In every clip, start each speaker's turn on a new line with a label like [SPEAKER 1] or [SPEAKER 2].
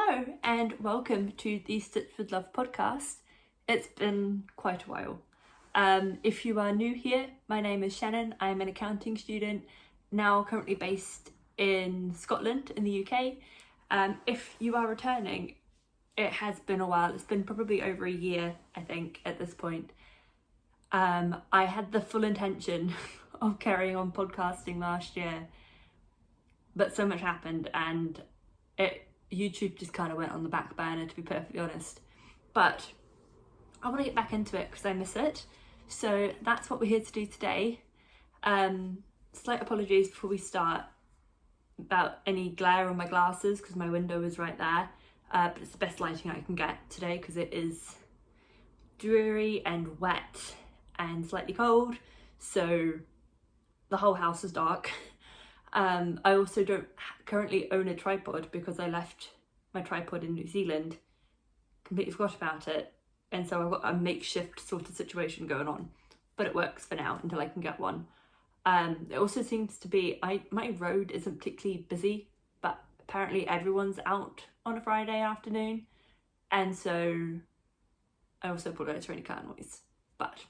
[SPEAKER 1] Hello and welcome to the Stitch with Love podcast. It's been quite a while. If you are new here, my name is Shannon. I'm an accounting student, now currently based in Scotland in the UK. If you are returning, it has been a while. It's been probably over a year, I think, at this point. I had the full intention of carrying on podcasting last year, but so much happened and YouTube just kind of went on the back burner, to be perfectly honest. But I want to get back into it because I miss it. So that's what we're here to do today. Slight apologies before we start about any glare on my glasses because my window is right there. But it's the best lighting I can get today because it is dreary and wet and slightly cold. So the whole house is dark. I also don't currently own a tripod because I left my tripod in New Zealand, completely forgot about it, and so I've got a makeshift sort of situation going on, but it works for now until I can get one. It also seems to be, my road isn't particularly busy, but apparently everyone's out on a Friday afternoon, and so I also apologise for any car noise, but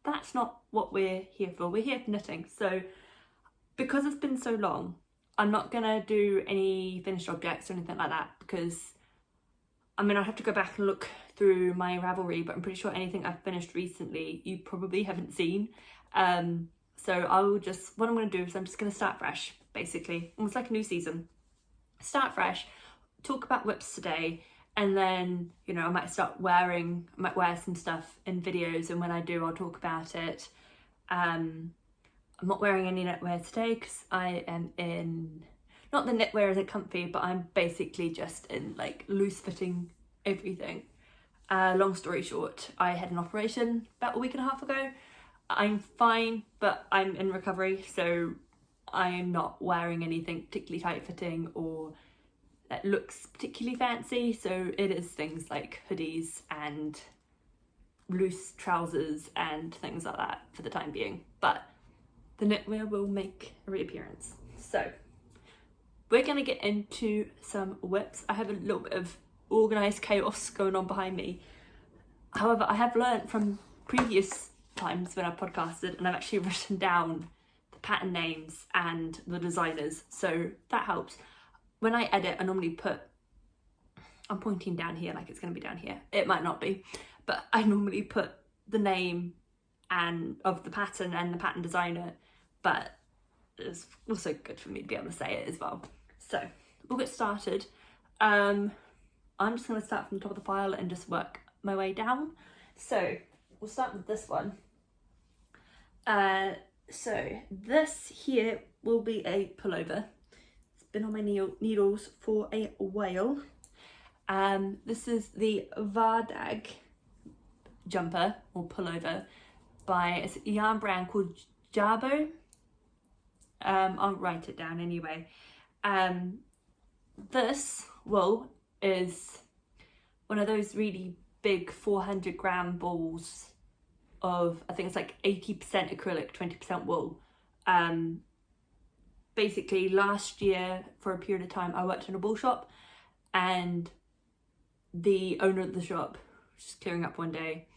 [SPEAKER 1] that's not what we're here for. We're here for knitting. So because it's been so long, I'm not gonna do any finished objects or anything like that because I have to go back and look through my Ravelry, but I'm pretty sure anything I've finished recently you probably haven't seen. So what I'm gonna do is I'm just gonna start fresh, basically, almost like a new season. Start fresh, talk about whips today, and then, I might wear some stuff in videos, and when I do, I'll talk about it. I'm not wearing any knitwear today because I am in, not the knitwear isn't comfy, but I'm basically just in like loose fitting everything. Long story short, I had an operation about a week and a half ago. I'm fine, but I'm in recovery, so I'm not wearing anything particularly tight fitting or that looks particularly fancy. So it is things like hoodies and loose trousers and things like that for the time being. But the knitwear will make a reappearance. So we're gonna get into some whips. I have a little bit of organised chaos going on behind me. However, I have learnt from previous times when I've podcasted and I've actually written down the pattern names and the designers, so that helps. When I edit, I normally I'm pointing down here like it's gonna be down here. It might not be, but I normally put the name and of the pattern and the pattern designer, but it's also good for me to be able to say it as well. So we'll get started. I'm just going to start from the top of the pile and just work my way down. So we'll start with this one. So this here will be a pullover. It's been on my needles for a while. This is the Vardag jumper or pullover by a yarn brand called Jabo. I'll write it down anyway. This wool is one of those really big 400 gram balls of, I think it's like 80% acrylic, 20% wool. Basically last year for a period of time I worked in a wool shop, and the owner of the shop was just clearing up one day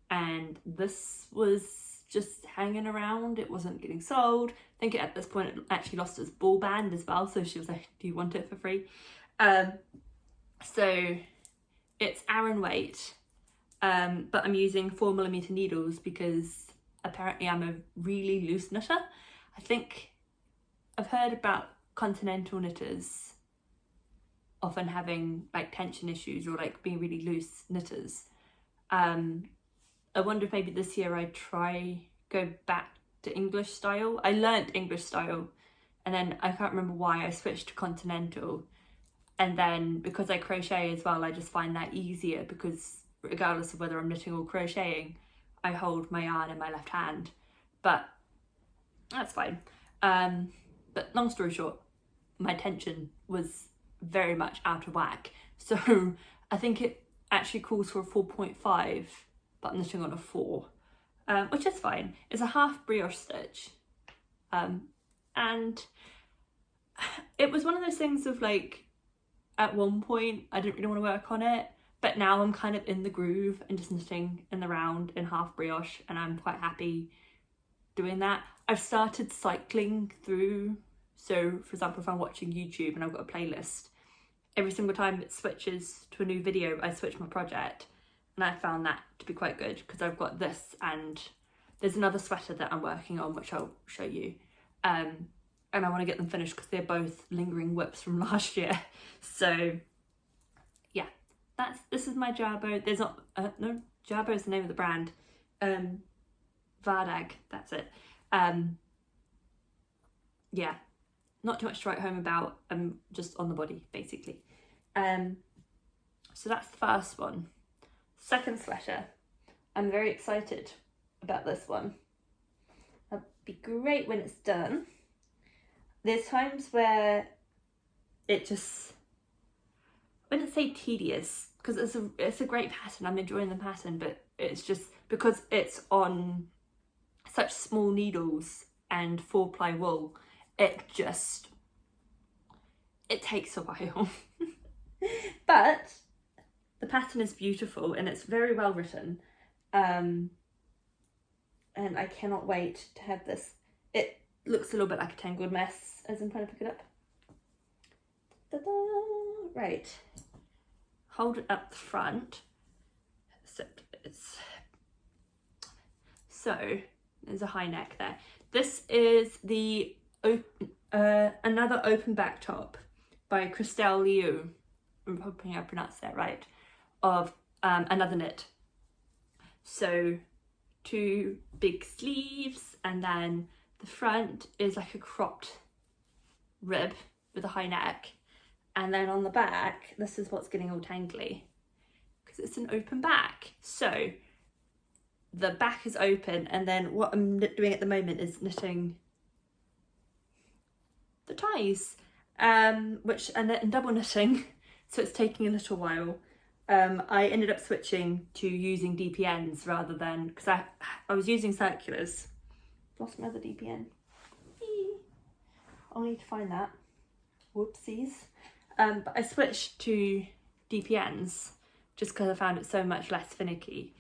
[SPEAKER 1] and this was just hanging around. It wasn't getting sold. I think at this point it actually lost its ball band as well, so she was like, do you want it for free? So it's Aran weight, but I'm using 4mm needles because apparently I'm a really loose knitter. I think I've heard about continental knitters often having like tension issues or like being really loose knitters. I wonder if maybe this year I go back to English style. I learnt English style and then I can't remember why I switched to continental, and then because I crochet as well, I just find that easier because regardless of whether I'm knitting or crocheting, I hold my yarn in my left hand, but that's fine. But long story short, my tension was very much out of whack, so I think it actually calls for a 4.5, but I'm knitting on a 4, which is fine. It's a half brioche stitch, and it was one of those things of like, at one point I didn't really want to work on it, but now I'm kind of in the groove and just knitting in the round in half brioche, and I'm quite happy doing that. I've started cycling through, so for example, if I'm watching YouTube and I've got a playlist, every single time it switches to a new video, I switch my project, and I found that to be quite good because I've got this, and there's another sweater that I'm working on which I'll show you, and I want to get them finished because they're both lingering whips from last year. So yeah, this is my Jabbo. There's not no, Jabbo is the name of the brand. Vardag, that's it. Yeah, not too much to write home about. Just on the body basically. So that's the first one. Second sweater, I'm very excited about this one. It'll be great when it's done. There's times where it just, I wouldn't say tedious, because it's a great pattern, I'm enjoying the pattern, but it's just because it's on such small needles and 4-ply wool, it takes a while. But the pattern is beautiful and it's very well written, and I cannot wait to have this. It looks a little bit like a tangled mess as I'm trying to pick it up. Ta-da! Right, hold it up the front. So there's a high neck there. This is the another open back top by Crystal Liu. I'm hoping I pronounced that right. Of Another Knit. So 2 big sleeves, and then the front is like a cropped rib with a high neck, and then on the back, this is what's getting all tangly because it's an open back. So the back is open, and then what I'm doing at the moment is knitting the ties, and double knitting, so it's taking a little while. I ended up switching to using DPNs rather than, because I was using circulars. Lost my other DPN. I'll need to find that. Whoopsies. But I switched to DPNs just because I found it so much less finicky.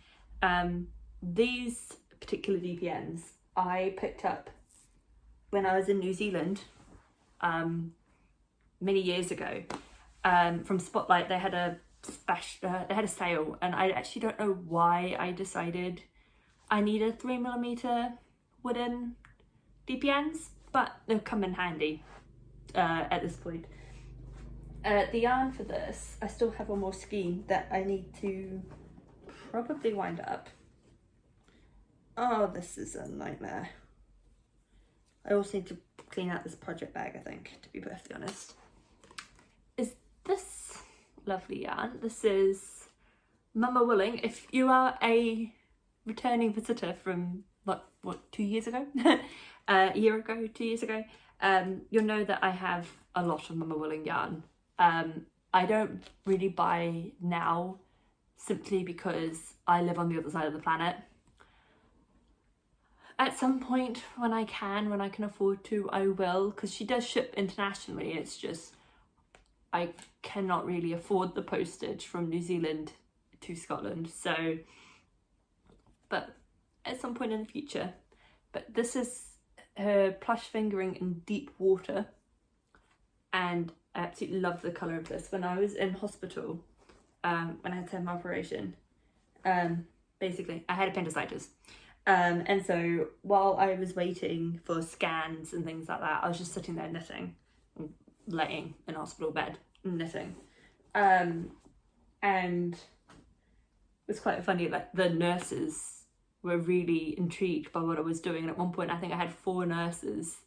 [SPEAKER 1] These particular DPNs I picked up when I was in New Zealand many years ago. From Spotlight, they had a sale, and I actually don't know why I decided I needed 3mm wooden DPNs, but they'll come in handy at this point. The yarn for this, I still have one more skein that I need to probably wind up. Oh, this is a nightmare. I also need to clean out this project bag, I think, to be perfectly honest. Is this lovely yarn? This is Mama Willing. If you are a returning visitor from, like, what, 2 years ago? A year ago, 2 years ago, you'll know that I have a lot of Mama Willing yarn. I don't really buy now simply because I live on the other side of the planet. At some point when I can afford to, I will, because she does ship internationally. It's just I cannot really afford the postage from New Zealand to Scotland, so, but at some point in the future. But this is her plush fingering in deep water, and I absolutely love the colour of this. When I was in hospital, when I had to have my operation, basically I had appendicitis, and so while I was waiting for scans and things like that, I was just sitting there knitting, laying in a hospital bed knitting, and it was quite funny. Like, the nurses were really intrigued by what I was doing, and at one point I think I had 4 nurses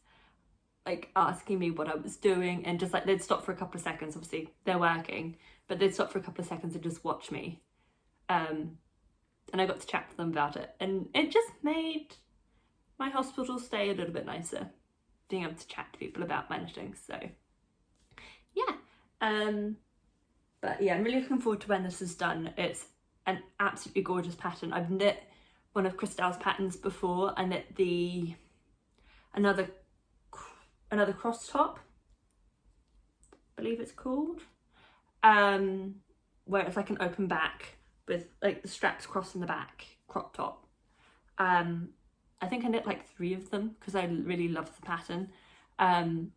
[SPEAKER 1] like asking me what I was doing, and just like they'd stop for a couple of seconds. Obviously they're working, but they'd stop for a couple of seconds and just watch me, and I got to chat to them about it, and it just made my hospital stay a little bit nicer, being able to chat to people about my knitting. So yeah, but yeah, I'm really looking forward to when this is done. It's an absolutely gorgeous pattern. I've knit one of Crystal's patterns before. I knit another cross top, I believe it's called, where it's like an open back with like the straps crossing the back, crop top. I think I knit like 3 of them because I really love the pattern. And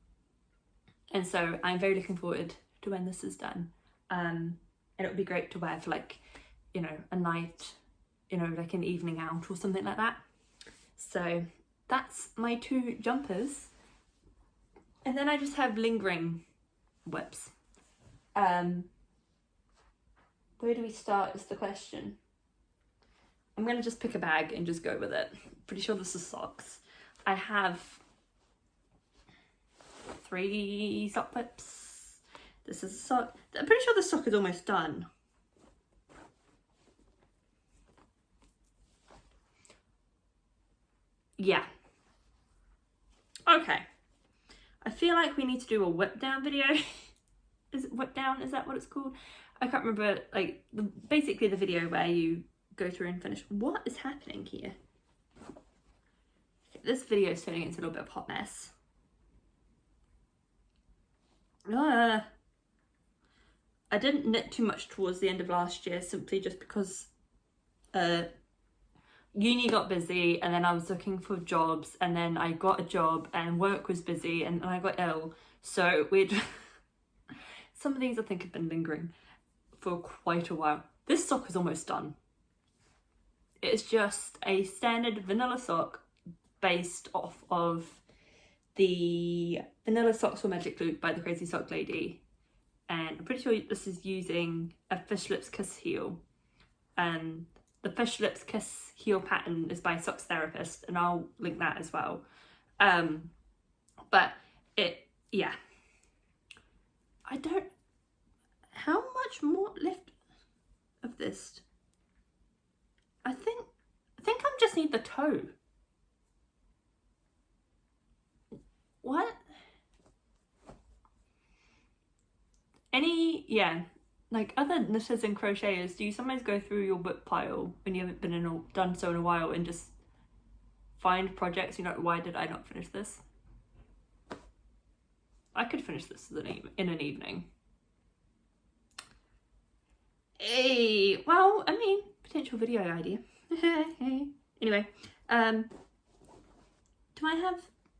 [SPEAKER 1] so I'm very looking forward to when this is done. And it would be great to wear for like, you know, a night, you know, like an evening out or something like that. So that's my 2 jumpers. And then I just have lingering whips. Where do we start is the question. I'm going to just pick a bag and just go with it. Pretty sure this is socks. I have 3 sock whips. This is a sock. I'm pretty sure the sock is almost done. Yeah. Okay. I feel like we need to do a whip down video. Is it whip down? Is that what it's called? I can't remember, like, basically the video where you go through and finish. What is happening here? Okay, this video is turning into a little bit of a hot mess. I didn't knit too much towards the end of last year, simply just because uni got busy, and then I was looking for jobs, and then I got a job and work was busy, and I got ill. So some of these I think have been lingering for quite a while. This sock is almost done. It's just a standard vanilla sock based off of the Vanilla Socks for Magic Loop by the Crazy Sock Lady. And I'm pretty sure this is using a Fish Lips Kiss heel. The Fish Lips Kiss heel pattern is by Socks Therapist, and I'll link that as well. But yeah. How much more left of this? I think I just need the toe. What? Like other knitters and crocheters, do you sometimes go through your book pile when you haven't done so in a while and just find projects, you know, why did I not finish this? I could finish this in an evening. Hey, well, I mean, potential video idea. Anyway, I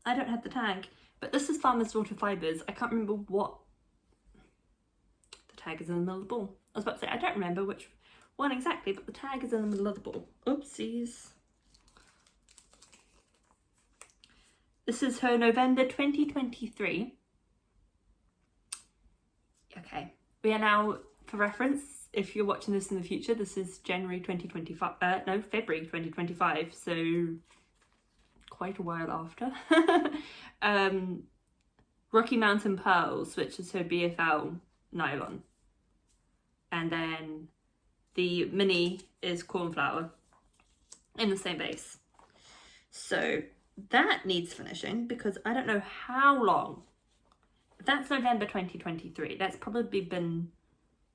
[SPEAKER 1] don't have the tag, but this is Farmer's Daughter Fibres. I can't remember what the tag is in the middle of the ball. I was about to say, I don't remember which one exactly, but the tag is in the middle of the ball. Oopsies. This is her November 2023. Okay, we are now, for reference, if you're watching this in the future, this is February 2025, so quite a while after. Rocky Mountain Pearls, which is her BFL nylon. And then the mini is Cornflower in the same base. So that needs finishing because I don't know how long. That's November 2023. That's probably been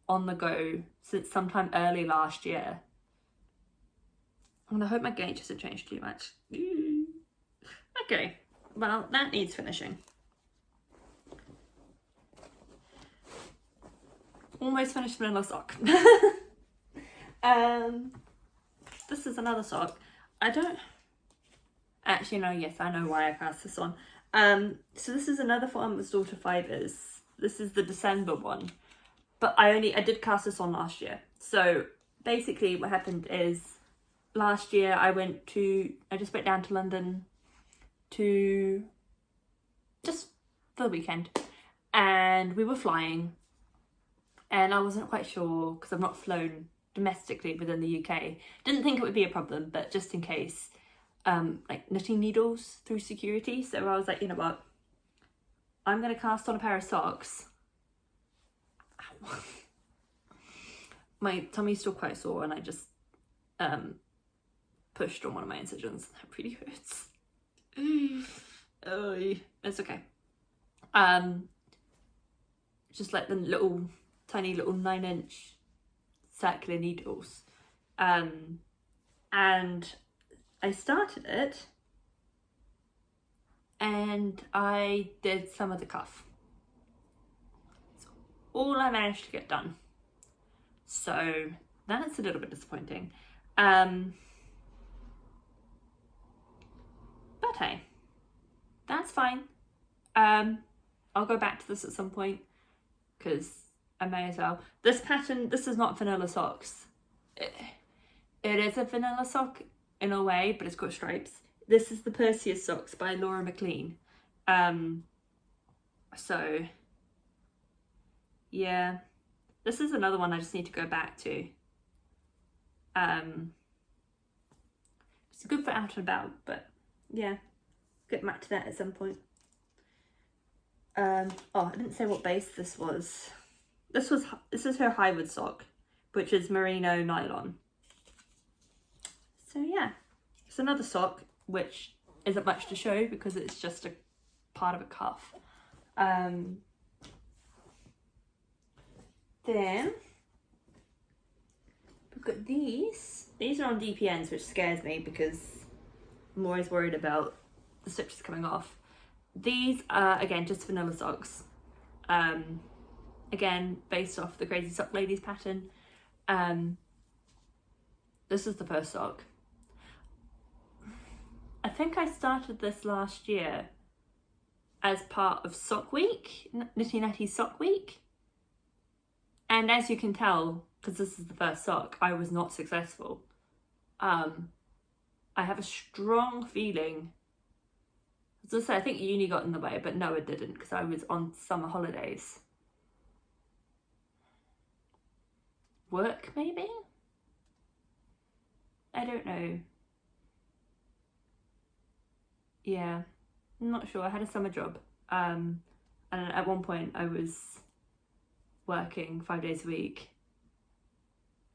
[SPEAKER 1] on the go since sometime early last year. And I hope my gauge hasn't changed too much. Okay, well, that needs finishing. Almost finished vanilla sock. This is another sock. Actually, no, yes, I know why I cast this on. So this is another Farmer's Daughter Fibres. This is the December one. But I did cast this on last year. So basically what happened is last year I just went down to London just for the weekend, and we were flying, and I wasn't quite sure because I've not flown domestically within the UK. Didn't think it would be a problem, but just in case, like knitting needles through security. So I was like, you know what, I'm gonna cast on a pair of socks. My tummy's still quite sore, and I just pushed on one of my incisions. That really hurts. Oh, it's okay. Just like the tiny little 9-inch circular needles, and I started it, and I did some of the cuff. all I managed to get done. So that's a little bit disappointing. But hey, that's fine. I'll go back to this at some point because I may as well. This pattern, this is not vanilla socks. It is a vanilla sock in a way, but it's got stripes. This is the Perseus socks by Laura McLean. So yeah, this is another one I just need to go back to. It's good for out and about, but yeah, get back to that at some point. Oh, I didn't say what base this was. This is her Highwood sock, which is merino nylon. So yeah, it's another sock which isn't much to show because it's just a part of a cuff. Then we've got these. These are on DPNs, which scares me because I'm always worried about the stitches coming off. These are, again, just vanilla socks. Again, based off the Crazy Sock Ladies pattern. This is the first sock. I think I started this last year as part of Sock Week, Nitty Natty Sock Week. And as you can tell, because this is the first sock, I was not successful. I have a strong feeling, as I say, I think uni got in the way, but no, it didn't, because I was on summer holidays. Work, maybe? I don't know. Yeah, I'm not sure. I had a summer job. And at one point I was working 5 days a week.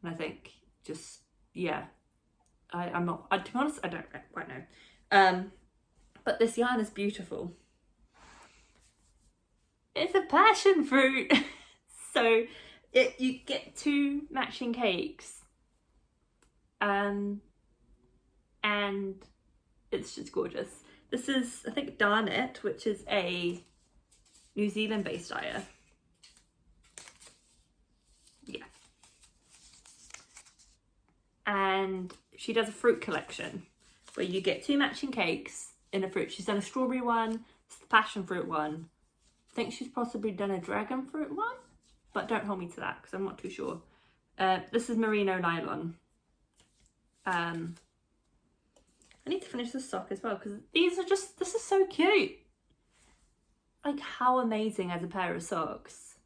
[SPEAKER 1] And I think just, yeah, I'm not, to be honest, I don't quite know. But this yarn is beautiful. It's a passion fruit. So you get 2 matching cakes. And it's just gorgeous. This is, I think, Darnet, which is a New Zealand based dyer. Yeah. And she does a fruit collection where you get 2 matching cakes in a fruit. She's done a strawberry one, the passion fruit one. I think she's possibly done a dragon fruit one, but don't hold me to that because I'm not too sure. This is merino nylon. I need to finish this sock as well because these are just, this is so cute. Like, how amazing as a pair of socks.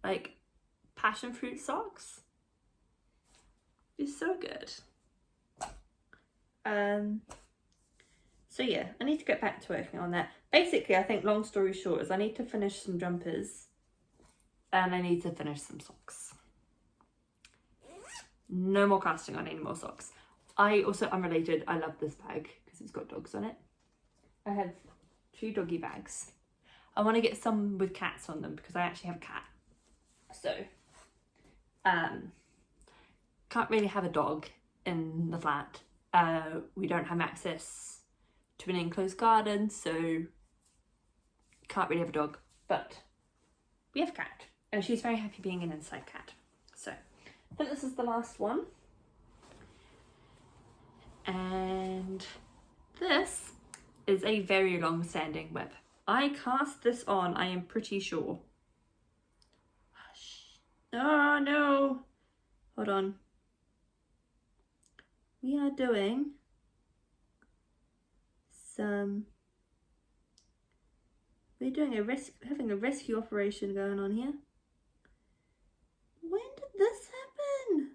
[SPEAKER 1] Like, passion fruit socks. It's so good. So yeah, I need to get back to working on that. Basically, I think long story short is I need to finish some jumpers and I need to finish some socks. No more casting on any more socks. I also, unrelated, I love this bag because it's got dogs on it. I have 2 doggy bags. I want to get some with cats on them because I actually have a cat. So, can't really have a dog in the flat. We don't have access to an enclosed garden, so can't really have a dog. But we have a cat and she's very happy being an inside cat. So, I think this is the last one. And this is a very long standing web. I cast this on, I am pretty sure. Oh no, hold on. We are doing some, we're doing having a rescue operation going on here. When did this happen?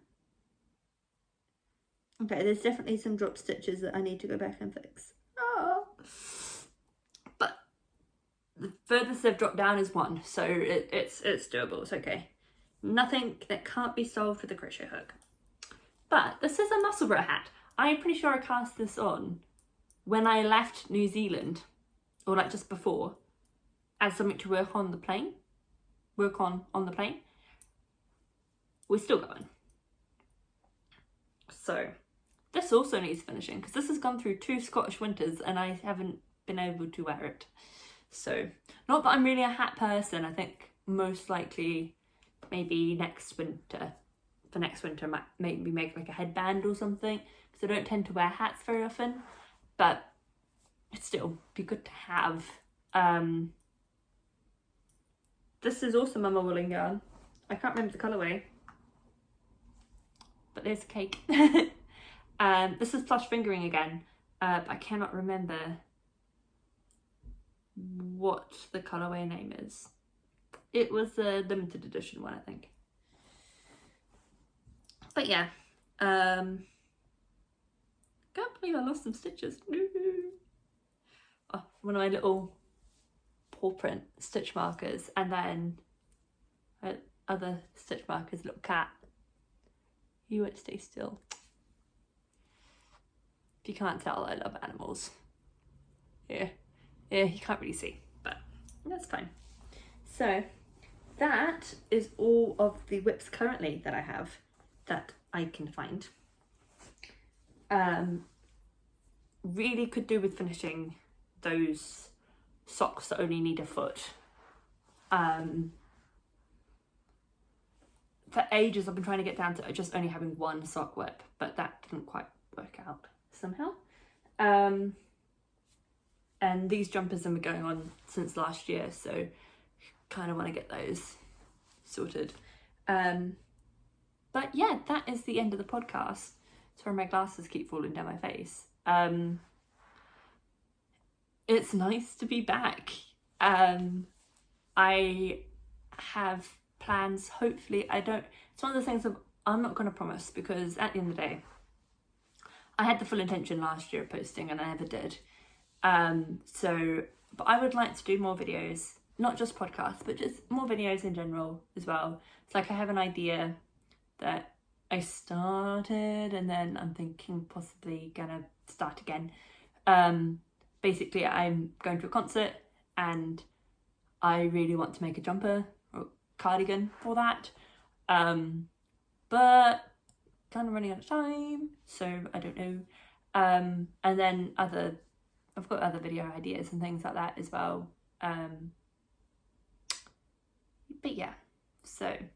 [SPEAKER 1] Okay, there's definitely some drop stitches that I need to go back and fix. Oh. But the furthest they've dropped down is 1, so it's doable, it's okay. Nothing that can't be solved with a crochet hook. But this is a Musselburgh hat. I'm pretty sure I cast this on when I left New Zealand, or like just before, as something to work on the plane. On the plane. We're still going. So this also needs finishing because this has gone through 2 Scottish winters and I haven't been able to wear it. So, not that I'm really a hat person. I think most likely maybe for next winter I might maybe make like a headband or something, because I don't tend to wear hats very often, but it'd still be good to have. This is also Mama woolen yarn. I can't remember the colourway, but there's a cake. This is plush fingering again, but I cannot remember what the colourway name is. It was a limited edition one, I think. But yeah, can't believe I lost some stitches. Oh, one of my little paw print stitch markers, and then other stitch markers, little cat. You won't stay still. If you can't tell, I love animals. Yeah, you can't really see, but that's fine. So that is all of the whips currently that I have that I can find. Really could do with finishing those socks that only need a foot. For ages I've been trying to get down to just only having one sock whip, but that didn't quite work out somehow. And these jumpers have been going on since last year, so kind of want to get those sorted. But yeah, that is the end of the podcast. Sorry, my glasses keep falling down my face. It's nice to be back. I have plans, hopefully. It's one of the things I'm not going to promise, because at the end of the day, I had the full intention last year of posting and I never did. But I would like to do more videos, not just podcasts, but just more videos in general as well. It's like I have an idea that I started, and then I'm thinking possibly gonna start again. Basically, I'm going to a concert and I really want to make a jumper or cardigan for that, but kind of running out of time, so I don't know. And then I've got other video ideas and things like that as well. But yeah, so I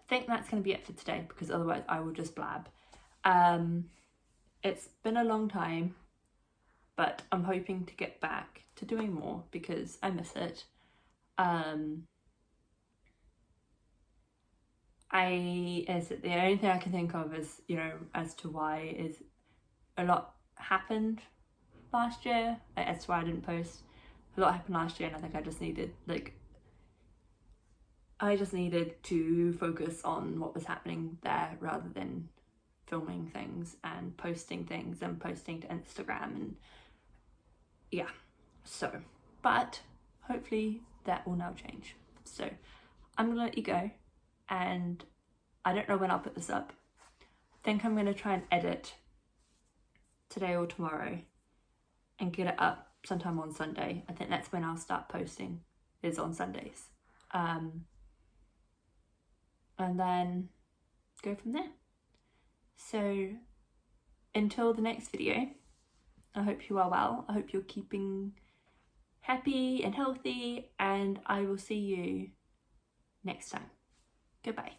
[SPEAKER 1] think that's going to be it for today, because otherwise I will just blab. It's been a long time, but I'm hoping to get back to doing more because I miss it. The only thing I can think of is, as to why is a lot happened last year. That's why I didn't post. A lot happened last year, and I think I just needed to focus on what was happening there rather than filming things and posting things and posting to Instagram, and yeah, but hopefully that will now change. So I'm gonna let you go, and I don't know when I'll put this up. I think I'm gonna try and edit today or tomorrow and get it up sometime on Sunday. I think that's when I'll start posting, is on Sundays. And then go from there. So until the next video, I hope you are well. I hope you're keeping happy and healthy, and I will see you next time. Goodbye.